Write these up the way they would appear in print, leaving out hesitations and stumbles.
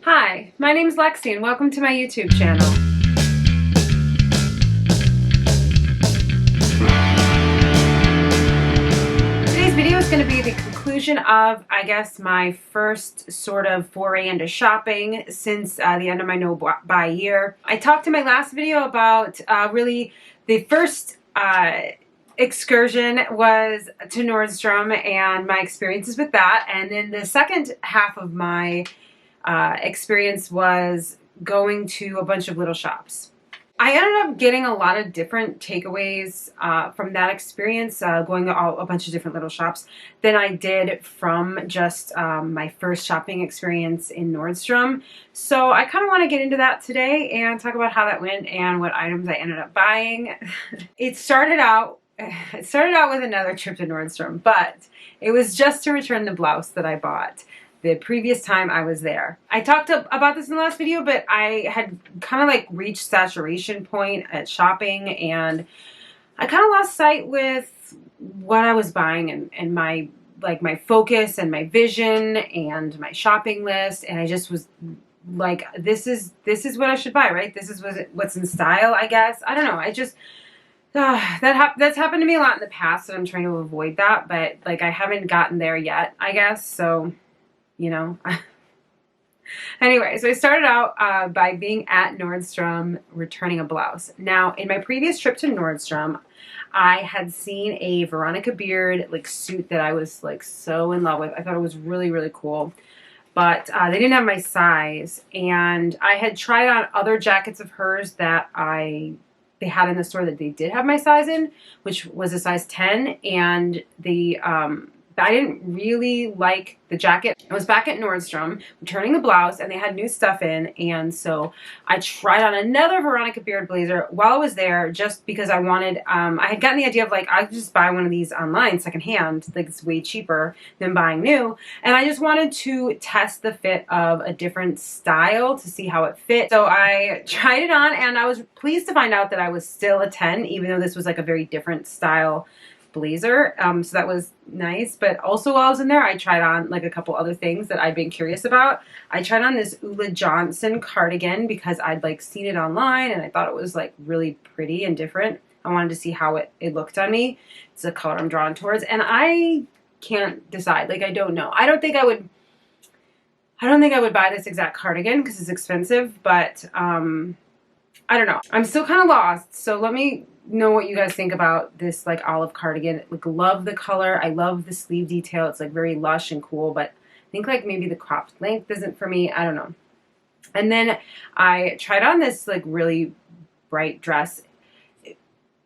Hi, my name's Lexi and welcome to my YouTube channel. Today's video is going to be the conclusion of, I guess, my first sort of foray into shopping since the end of my no-buy year. I talked in my last video about really the first excursion was to Nordstrom and my experiences with that, and then the second half of my experience was going to a bunch of little shops. I ended up getting a lot of different takeaways from that experience, going to a bunch of different little shops, than I did from just my first shopping experience in Nordstrom. So I kind of want to get into that today and talk about how that went and what items I ended up buying. It started out with another trip to Nordstrom, but it was just to return the blouse that I bought the previous time I was there. I talked about this in the last video, but I had kind of like reached saturation point at shopping, and I kind of lost sight with what I was buying and my focus and my vision and my shopping list, and I just was like, this is what I should buy, right? This is what's in style, I guess. I don't know. I just that's happened to me a lot in the past, and I'm trying to avoid that, but like I haven't gotten there yet, I guess. So, you know. Anyway, so I started out by being at Nordstrom returning a blouse. Now, in my previous trip to Nordstrom, I had seen a Veronica Beard like suit that I was like so in love with. I thought it was really, really cool. But they didn't have my size, and I had tried on other jackets of hers that they had in the store that they did have my size in, which was a size 10, and I didn't really like the jacket. I was back at Nordstrom returning the blouse, and they had new stuff in, and so I tried on another Veronica Beard blazer while I was there, just because I wanted, I had gotten the idea of like, I could just buy one of these online secondhand, like it's way cheaper than buying new, and I just wanted to test the fit of a different style to see how it fit. So I tried it on, and I was pleased to find out that I was still a 10, even though this was like a very different style blazer, so that was nice. But also while I was in there, I tried on like a couple other things that I'd been curious about. I tried on this Ulla Johnson cardigan because I'd like seen it online and I thought it was like really pretty and different. I wanted to see how it looked on me. It's a color I'm drawn towards, and I can't decide. Like, I don't know. I don't think I would buy this exact cardigan because it's expensive, but I don't know. I'm still kind of lost, so let me know what you guys think about this like olive cardigan. Like, love the color. I love the sleeve detail. It's like very lush and cool, but I think like maybe the cropped length isn't for me. I don't know. And then I tried on this like really bright dress,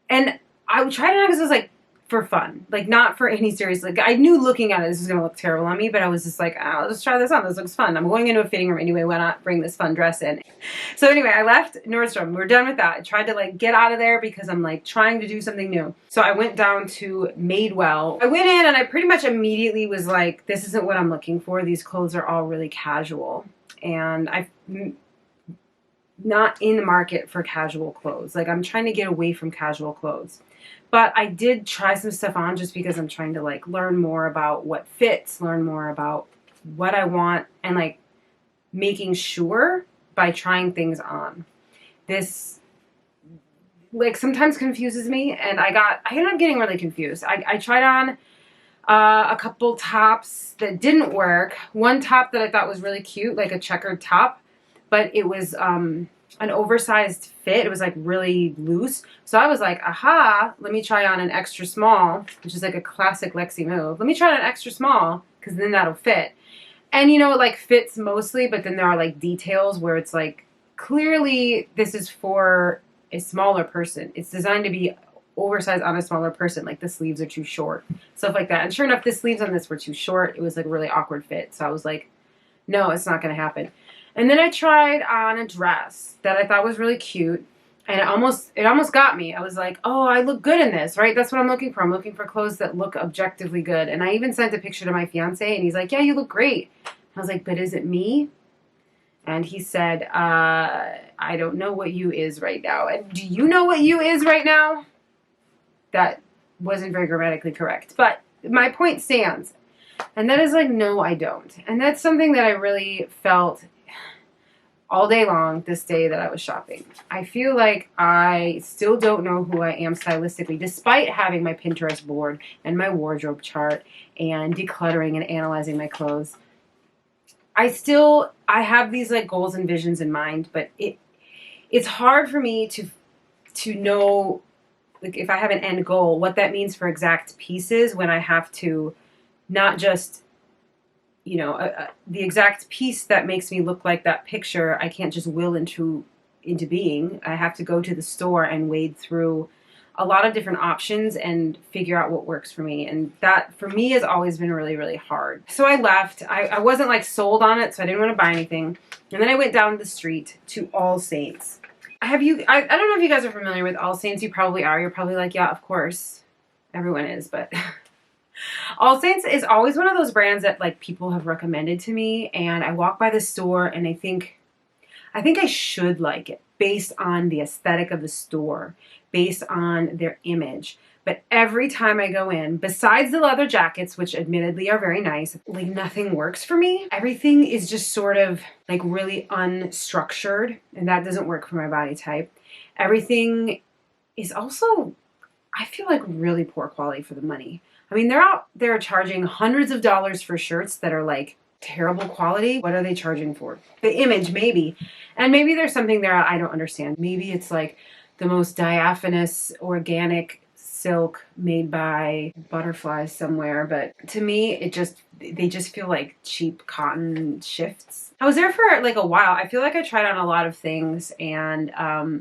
and I tried it on because it was like for fun, like not for any serious, like I knew looking at it this was gonna look terrible on me, but I was just like, oh, let's try this on, this looks fun. I'm going into a fitting room anyway, why not bring this fun dress in? So anyway, I left Nordstrom. We're done with that. I tried to like get out of there because I'm like trying to do something new. So I went down to Madewell. I went in and I pretty much immediately was like, this isn't what I'm looking for. These clothes are all really casual, and I'm not in the market for casual clothes. Like, I'm trying to get away from casual clothes. But I did try some stuff on just because I'm trying to like learn more about what fits, learn more about what I want, and like making sure by trying things on. This like sometimes confuses me, and I ended up getting really confused. I tried on a couple tops that didn't work. One top that I thought was really cute, like a checkered top, but it was an oversized fit. It was like really loose. So I was like, aha, let me try on an extra small, which is like a classic Lexi move. Let me try on an extra small because then that'll fit. And you know, it like fits mostly, but then there are like details where it's like, clearly this is for a smaller person. It's designed to be oversized on a smaller person. Like the sleeves are too short, stuff like that. And sure enough, the sleeves on this were too short. It was like a really awkward fit. So I was like, no, it's not going to happen. And then I tried on a dress that I thought was really cute, and it almost got me. I was like, oh, I look good in this, right? That's what I'm looking for. I'm looking for clothes that look objectively good. And I even sent a picture to my fiance, and he's like, yeah, you look great. I was like, but is it me? And he said, I don't know what you is right now. And do you know what you is right now? That wasn't very grammatically correct, but my point stands. And that is like, no, I don't. And that's something that I really felt all day long this day that I was shopping. I feel like I still don't know who I am stylistically, despite having my Pinterest board and my wardrobe chart and decluttering and analyzing my clothes. I have these like goals and visions in mind, but it's hard for me to know, like, if I have an end goal, what that means for exact pieces when I have to not just, you know, the exact piece that makes me look like that picture, I can't just will into being. I have to go to the store and wade through a lot of different options and figure out what works for me. And that, for me, has always been really, really hard. So I left. I wasn't like sold on it, so I didn't want to buy anything. And then I went down the street to All Saints. I don't know if you guys are familiar with All Saints. You probably are. You're probably like, yeah, of course. Everyone is, but... All Saints is always one of those brands that like people have recommended to me, and I walk by the store and I think I should like it based on the aesthetic of the store, based on their image. But every time I go in, besides the leather jackets, which admittedly are very nice, like nothing works for me. Everything is just sort of like really unstructured, and that doesn't work for my body type. Everything is also, I feel like, really poor quality for the money. I mean, they're out there charging hundreds of dollars for shirts that are like terrible quality. What are they charging for? The image, maybe. And maybe there's something there I don't understand. Maybe it's like the most diaphanous organic silk made by butterflies somewhere. But to me, they just feel like cheap cotton shifts. I was there for like a while. I feel like I tried on a lot of things and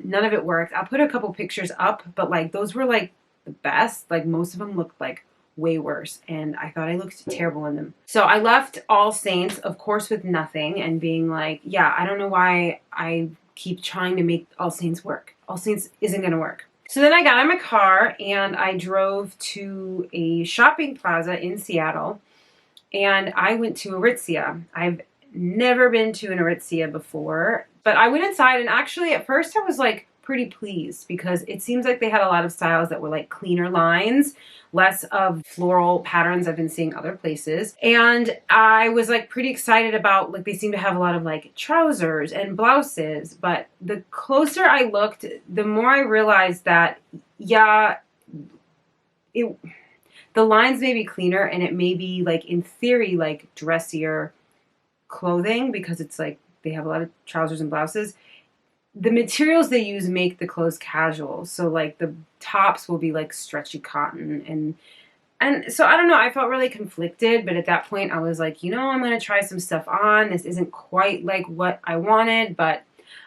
none of it worked. I'll put a couple pictures up, but like those were like the best. Like most of them looked like way worse, and I thought I looked terrible in them. So I left All Saints, of course, with nothing and being like, yeah, I don't know why I keep trying to make All Saints work. All Saints isn't going to work. So then I got in my car and I drove to a shopping plaza in Seattle, and I went to Aritzia. I've never been to an Aritzia before, but I went inside, and actually at first I was like pretty pleased because it seems like they had a lot of styles that were like cleaner lines, less of floral patterns I've been seeing other places. And I was like pretty excited about, like, they seem to have a lot of like trousers and blouses, but the closer I looked, the more I realized that, yeah, the lines may be cleaner and it may be like in theory like dressier clothing because it's like they have a lot of trousers and blouses. The materials they use make the clothes casual. So like the tops will be like stretchy cotton and so I don't know, I felt really conflicted, but at that point I was like, you know, I'm going to try some stuff on. This isn't quite like what I wanted, but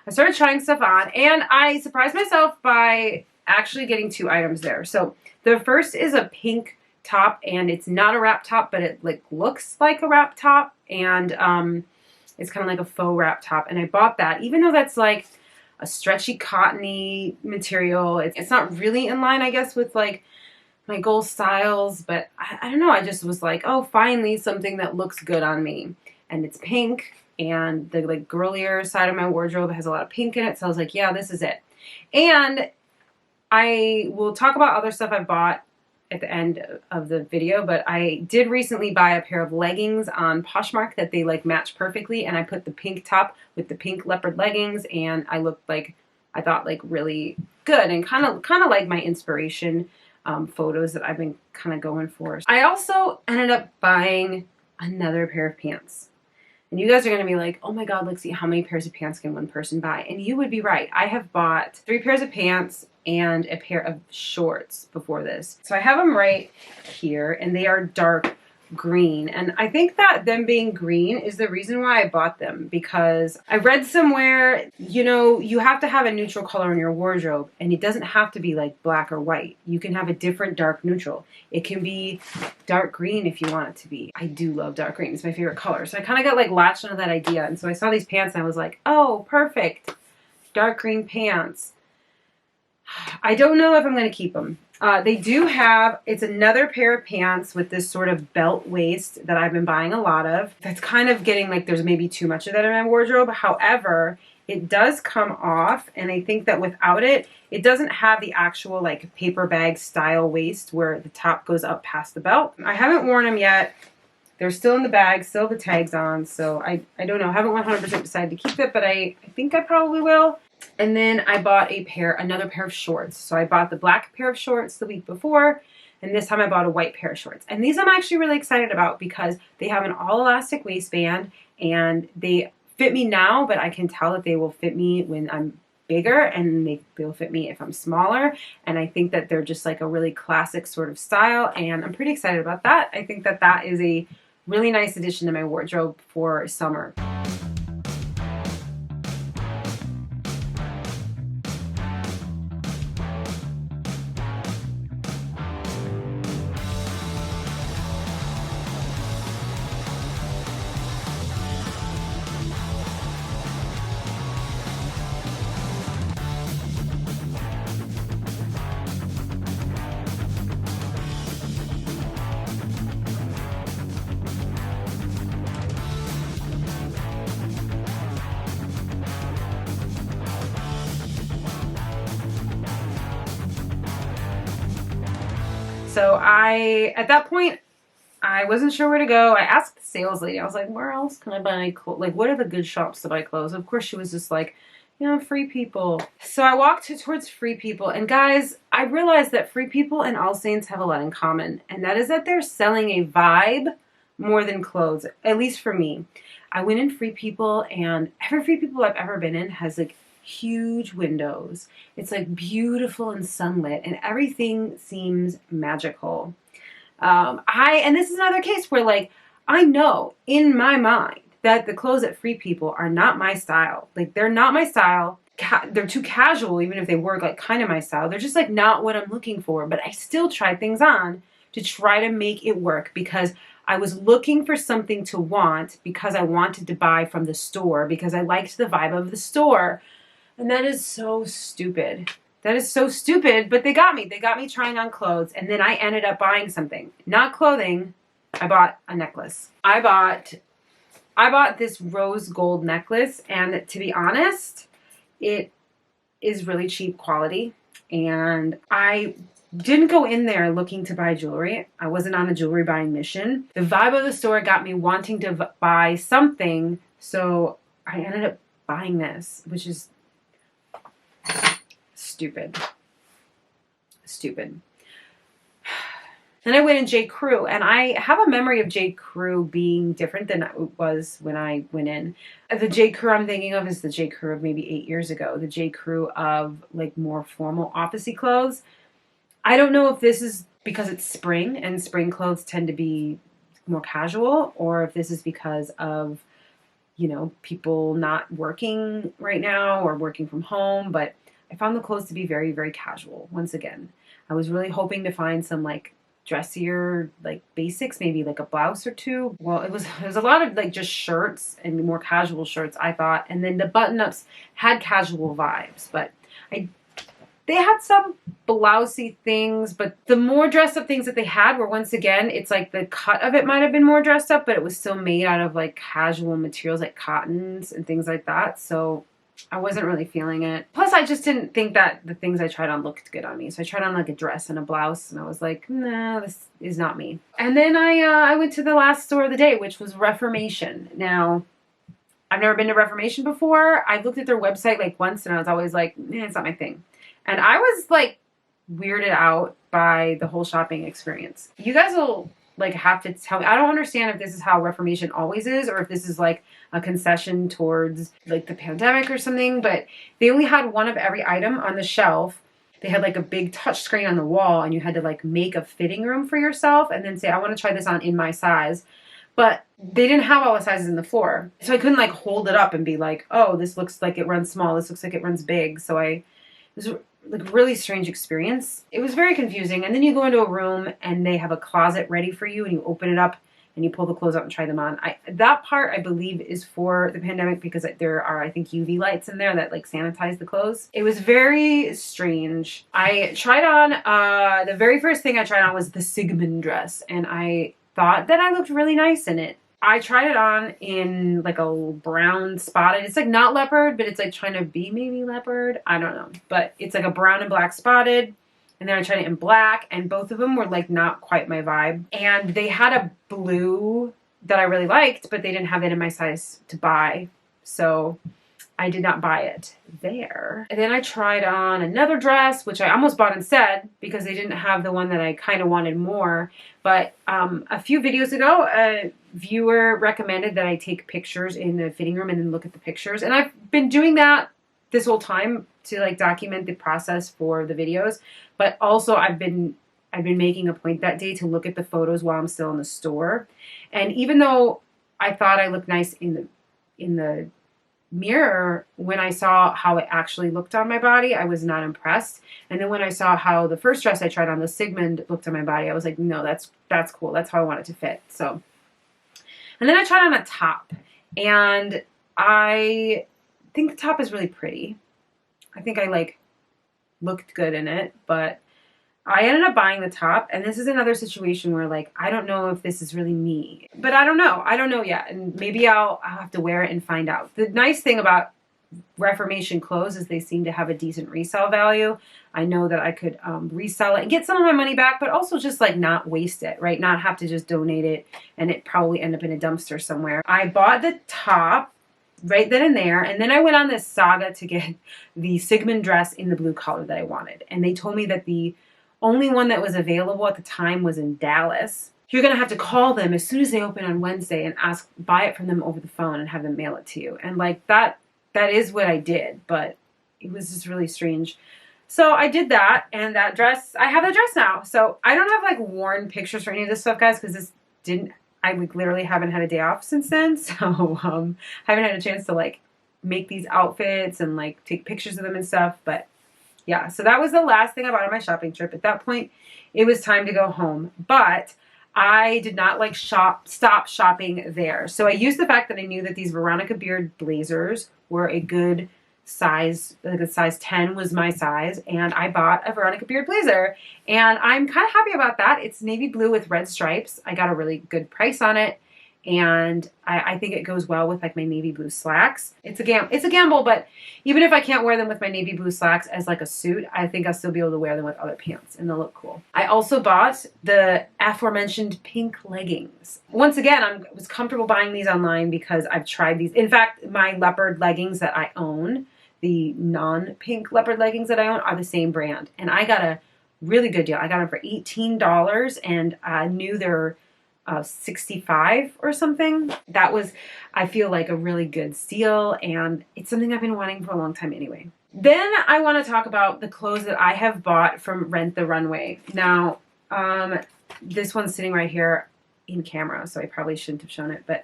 I started trying stuff on and I surprised myself by actually getting 2 items there. So the first is a pink top, and it's not a wrap top, but it like looks like a wrap top, and it's kind of like a faux wrap top, and I bought that even though that's like a stretchy cottony material. It's not really in line, I guess, with like my goal styles, but I don't know. I just was like, oh, finally something that looks good on me. And it's pink, and the like girlier side of my wardrobe has a lot of pink in it. So I was like, yeah, this is it. And I will talk about other stuff I bought at the end of the video, but I did recently buy a pair of leggings on Poshmark that they like match perfectly, and I put the pink top with the pink leopard leggings, and I looked like, I thought like really good and kind of like my inspiration photos that I've been kind of going for. I also ended up buying another pair of pants. And you guys are going to be like, oh my God, Lexi, how many pairs of pants can one person buy? And you would be right. I have bought 3 pairs of pants and a pair of shorts before this. So I have them right here, and they are dark green. And I think that them being green is the reason why I bought them, because I read somewhere, you know, you have to have a neutral color in your wardrobe, and it doesn't have to be like black or white. You can have a different dark neutral. It can be dark green if you want it to be. I do love dark green. It's my favorite color. So I kind of got like latched onto that idea. And so I saw these pants and I was like, oh, perfect. Dark green pants. I don't know if I'm going to keep them. They do have, it's another pair of pants with this sort of belt waist that I've been buying a lot of. That's kind of getting like there's maybe too much of that in my wardrobe. However, it does come off, and I think that without it, it doesn't have the actual like paper bag style waist where the top goes up past the belt. I haven't worn them yet. They're still in the bag, still the tags on, so I don't know. I haven't 100% decided to keep it, but I think I probably will. And then I bought another pair of shorts. So I bought the black pair of shorts the week before, and this time I bought a white pair of shorts. And these I'm actually really excited about because they have an all elastic waistband and they fit me now, but I can tell that they will fit me when I'm bigger, and they'll fit me if I'm smaller. And I think that they're just like a really classic sort of style, and I'm pretty excited about that. I think that that is a really nice addition to my wardrobe for summer. So at that point, I wasn't sure where to go. I asked the sales lady, I was like, where else can I buy clothes? Like, what are the good shops to buy clothes? Of course, she was just like, you know, Free People. So I walked towards Free People. And guys, I realized that Free People and All Saints have a lot in common. And that is that they're selling a vibe more than clothes, at least for me. I went in Free People, and every Free People I've ever been in has like huge windows. It's like beautiful and sunlit, and everything seems magical. And this is another case where like I know in my mind that the clothes at Free People are not my style. Like they're not my style. They're too casual, even if they were like kind of my style. They're just like not what I'm looking for. But I still try things on to try to make it work because I was looking for something to want, because I wanted to buy from the store, because I liked the vibe of the store. And that is so stupid. That is so stupid, but they got me. They got me trying on clothes, and then I ended up buying something. Not clothing. I bought a necklace. I bought this rose gold necklace, and to be honest, it is really cheap quality. And I didn't go in there looking to buy jewelry. I wasn't on a jewelry buying mission. The vibe of the store got me wanting to buy something, so I ended up buying this, which is stupid. Stupid. Then I went in J.Crew, and I have a memory of J.Crew being different than it was when I went in. The J.Crew I'm thinking of is the J.Crew of maybe 8 years ago. The J.Crew of like more formal office-y clothes. I don't know if this is because it's spring and spring clothes tend to be more casual, or if this is because of, you know, people not working right now or working from home, but I found the clothes to be very, very casual. Once again, I was really hoping to find some like dressier, like basics, maybe like a blouse or two. Well, it was a lot of like just shirts and more casual shirts, I thought. And then the button-ups had casual vibes, but they had some blousey things, but the more dressed up things that they had were, once again, it's like the cut of it might have been more dressed up, but it was still made out of like casual materials like cottons and things like that. So I wasn't really feeling it. Plus, I just didn't think that the things I tried on looked good on me. So I tried on like a dress and a blouse, and I was like, nah, this is not me. And then I went to the last store of the day, which was Reformation. Now, I've never been to Reformation before. I looked at their website like once, and I was always like, it's not my thing. And I was like weirded out by the whole shopping experience. You guys will like have to tell me. I don't understand if this is how Reformation always is, or if this is like a concession towards like the pandemic or something, but they only had one of every item on the shelf. They had like a big touch screen on the wall, and you had to like make a fitting room for yourself and then say, I want to try this on in my size. But they didn't have all the sizes in the floor. So I couldn't like hold it up and be like, oh, this looks like it runs small. This looks like it runs big. So it was like a really strange experience. It was very confusing. And then you go into a room and they have a closet ready for you, and you open it up and you pull the clothes out and try them on. That part, I believe, is for the pandemic because there are, I think, UV lights in there that like sanitize the clothes. It was very strange. I tried on, the very first thing I tried on was the Sigmund dress, and I thought that I looked really nice in it. I tried it on in like a brown spotted. It's like not leopard, but it's like trying to be maybe leopard. I don't know. But it's like a brown and black spotted. And then I tried it in black, and both of them were like not quite my vibe. And they had a blue that I really liked, but they didn't have it in my size to buy. So I did not buy it there. And then I tried on another dress, which I almost bought instead because they didn't have the one that I kind of wanted more. But a few videos ago, a viewer recommended that I take pictures in the fitting room and then look at the pictures. And I've been doing that this whole time to like document the process for the videos. But also I've been making a point that day to look at the photos while I'm still in the store. And even though I thought I looked nice in the mirror, when I saw how it actually looked on my body, I was not impressed. And then when I saw how the first dress I tried on, the Sigmund, looked on my body, I was like, no, that's cool. That's how I want it to fit. So, and then I tried on a top, and I think the top is really pretty. I think I like looked good in it, but I ended up buying the top, and this is another situation where like, I don't know if this is really me, but I don't know. I don't know yet. And maybe I'll have to wear it and find out. The nice thing about Reformation clothes is they seem to have a decent resale value. I know that I could resell it and get some of my money back, but also just like not waste it, right? Not have to just donate it and it probably end up in a dumpster somewhere. I bought the top right then and there, and then I went on this saga to get the Sigmund dress in the blue color that I wanted. And they told me that the only one that was available at the time was in Dallas. You're going to have to call them as soon as they open on Wednesday and buy it from them over the phone and have them mail it to you. And like that is what I did, but it was just really strange. So I did that, and that dress, I have that dress now. So I don't have like worn pictures for any of this stuff, guys, because I like literally haven't had a day off since then. So haven't had a chance to like make these outfits and like take pictures of them and stuff. But yeah, so that was the last thing I bought on my shopping trip. At that point, it was time to go home. But I did not like stop shopping there. So I used the fact that I knew that these Veronica Beard blazers were a good size, like a size 10 was my size, and I bought a Veronica Beard blazer, and I'm kind of happy about that. It's navy blue with red stripes. I got a really good price on it, and I think it goes well with like my navy blue slacks. It's a gamble, but even if I can't wear them with my navy blue slacks as like a suit, I think I'll still be able to wear them with other pants and they'll look cool. I also bought the aforementioned pink leggings. Once again, I was comfortable buying these online because I've tried these. In fact, my leopard leggings that I own, the non-pink leopard leggings that I own, are the same brand. And I got a really good deal. I got them for $18, and I knew they're 65 or something. That was, I feel like, a really good steal, and it's something I've been wanting for a long time anyway. Then I want to talk about the clothes that I have bought from Rent the Runway. Now, this one's sitting right here in camera, so I probably shouldn't have shown it, but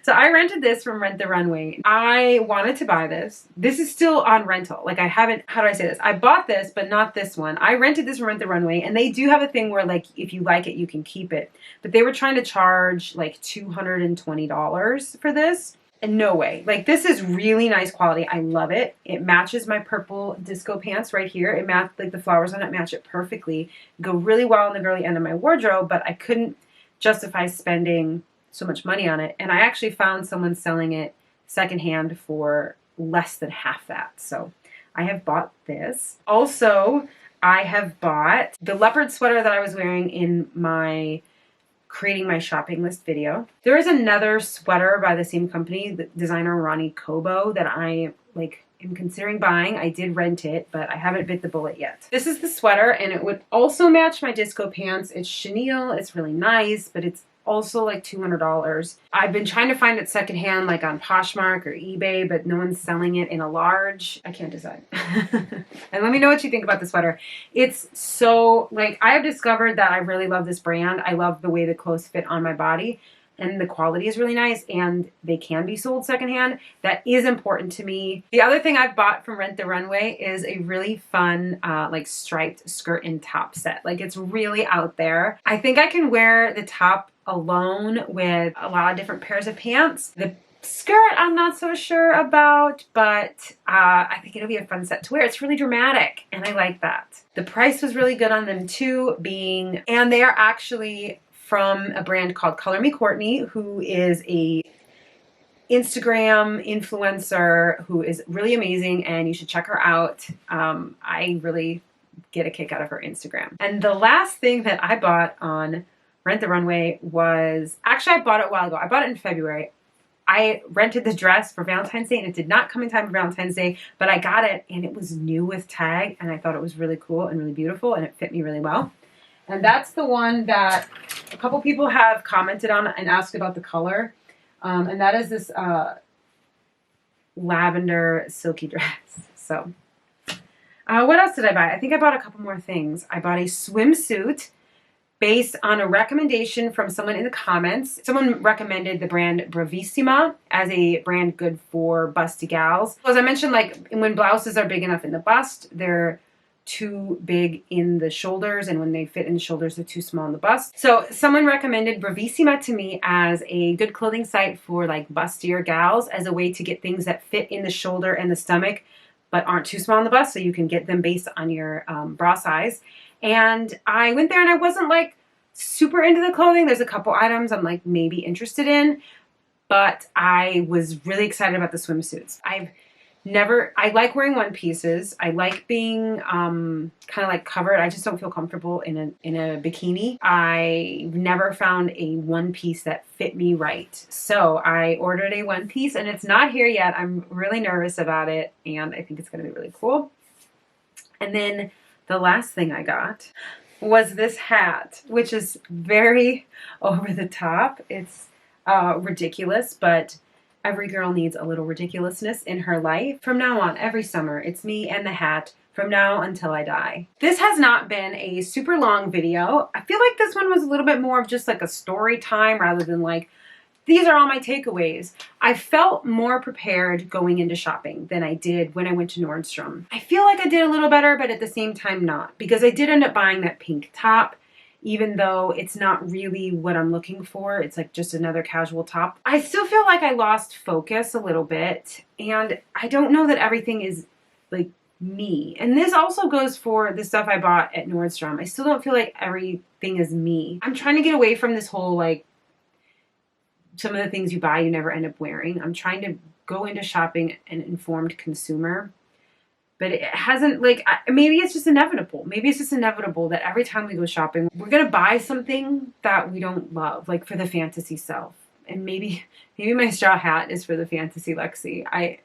so I rented this from Rent the Runway. I wanted to buy this. This is still on rental. Like I haven't, how do I say this? I bought this, but not this one. I rented this from Rent the Runway, and they do have a thing where like, if you like it, you can keep it. But they were trying to charge like $220 for this. And no way. Like this is really nice quality. I love it. It matches my purple disco pants right here. It matched, like the flowers on it match it perfectly. Go really well in the girly end of my wardrobe, but I couldn't justify spending so much money on it, and I actually found someone selling it secondhand for less than half that. So I have bought this. Also, I have bought the leopard sweater that I was wearing in my creating my shopping list video. There is another sweater by the same company, the designer Ronnie Kobo, that I am considering buying. I did rent it, but I haven't bit the bullet yet. This is the sweater, and it would also match my disco pants. It's chenille. It's really nice, but it's also like $200. I've been trying to find it secondhand, like on Poshmark or eBay, but no one's selling it in a large. I can't decide. And let me know what you think about the sweater. It's so, like, I have discovered that I really love this brand. I love the way the clothes fit on my body, and the quality is really nice, and they can be sold secondhand. That is important to me. The other thing I've bought from Rent the Runway is a really fun, like striped skirt and top set. Like it's really out there. I think I can wear the top alone with a lot of different pairs of pants. The skirt I'm not so sure about, but I think it'll be a fun set to wear. It's really dramatic, and I like that. The price was really good on them too, and they are actually from a brand called Color Me Courtney, who is a Instagram influencer who is really amazing, and you should check her out. I really get a kick out of her Instagram. And the last thing that I bought on Rent the Runway was, actually I bought it a while ago. I bought it in February. I rented the dress for Valentine's Day and it did not come in time for Valentine's Day, but I got it and it was new with tag and I thought it was really cool and really beautiful and it fit me really well. And that's the one that a couple people have commented on and asked about the color. And that is this lavender silky dress. So what else did I buy? I think I bought a couple more things. I bought a swimsuit based on a recommendation from someone in the comments. Someone recommended the brand Bravissima as a brand good for busty gals. As I mentioned, like when blouses are big enough in the bust, they're too big in the shoulders, and when they fit in the shoulders, they're too small in the bust. So someone recommended Bravissima to me as a good clothing site for like bustier gals, as a way to get things that fit in the shoulder and the stomach but aren't too small in the bust, so you can get them based on your bra size. And I went there and I wasn't like super into the clothing. There's a couple items I'm like maybe interested in, but I was really excited about the swimsuits. I like wearing one pieces. I like being kind of like covered. I just don't feel comfortable in a bikini. I never found a one piece that fit me right. So I ordered a one piece and it's not here yet. I'm really nervous about it and I think it's going to be really cool. And then the last thing I got was this hat, which is very over the top. It's ridiculous, but every girl needs a little ridiculousness in her life. From now on, every summer, it's me and the hat from now until I die. This has not been a super long video. I feel like this one was a little bit more of just like a story time rather than like, these are all my takeaways. I felt more prepared going into shopping than I did when I went to Nordstrom. I feel like I did a little better, but at the same time not, because I did end up buying that pink top, even though it's not really what I'm looking for. It's like just another casual top. I still feel like I lost focus a little bit, and I don't know that everything is like me. And this also goes for the stuff I bought at Nordstrom. I still don't feel like everything is me. I'm trying to get away from this whole like, some of the things you buy you never end up wearing. I'm trying to go into shopping an informed consumer, but it hasn't, like, maybe it's just inevitable. Maybe it's just inevitable that every time we go shopping, we're going to buy something that we don't love, like for the fantasy self. And maybe my straw hat is for the fantasy Lexi. I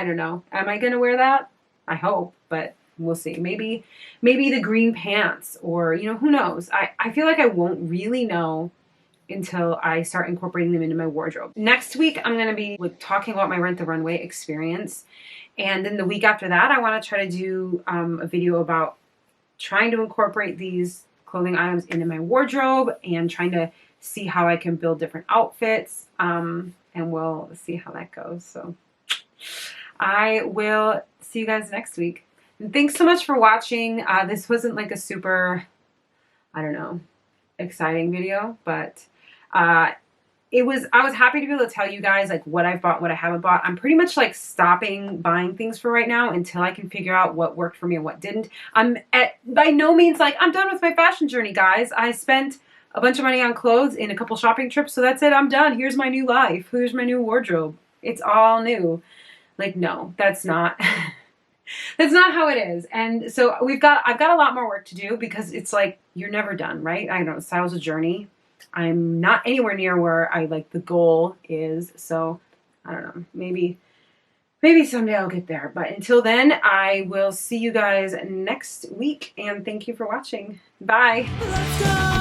don't know. Am I going to wear that? I hope, but we'll see. Maybe the green pants, or, you know, who knows? I feel like I won't really know until I start incorporating them into my wardrobe. Next week, I'm going to be talking about my Rent the Runway experience. And then the week after that, I want to try to do a video about trying to incorporate these clothing items into my wardrobe and trying to see how I can build different outfits. And we'll see how that goes. So I will see you guys next week. And thanks so much for watching. This wasn't like a super, I don't know, exciting video, but I was happy to be able to tell you guys like what I've bought, what I haven't bought. I'm pretty much like stopping buying things for right now until I can figure out what worked for me and what didn't. I'm by no means like I'm done with my fashion journey, guys. I spent a bunch of money on clothes in a couple shopping trips, so that's it. I'm done. Here's my new life. Here's my new wardrobe. It's all new. Like, no, that's not that's not how it is. And so I've got a lot more work to do, because it's like you're never done, right? I know style's a journey. I'm not anywhere near where I like the goal is. So I don't know, maybe someday I'll get there. But until then, I will see you guys next week, and thank you for watching. Bye. Let's go.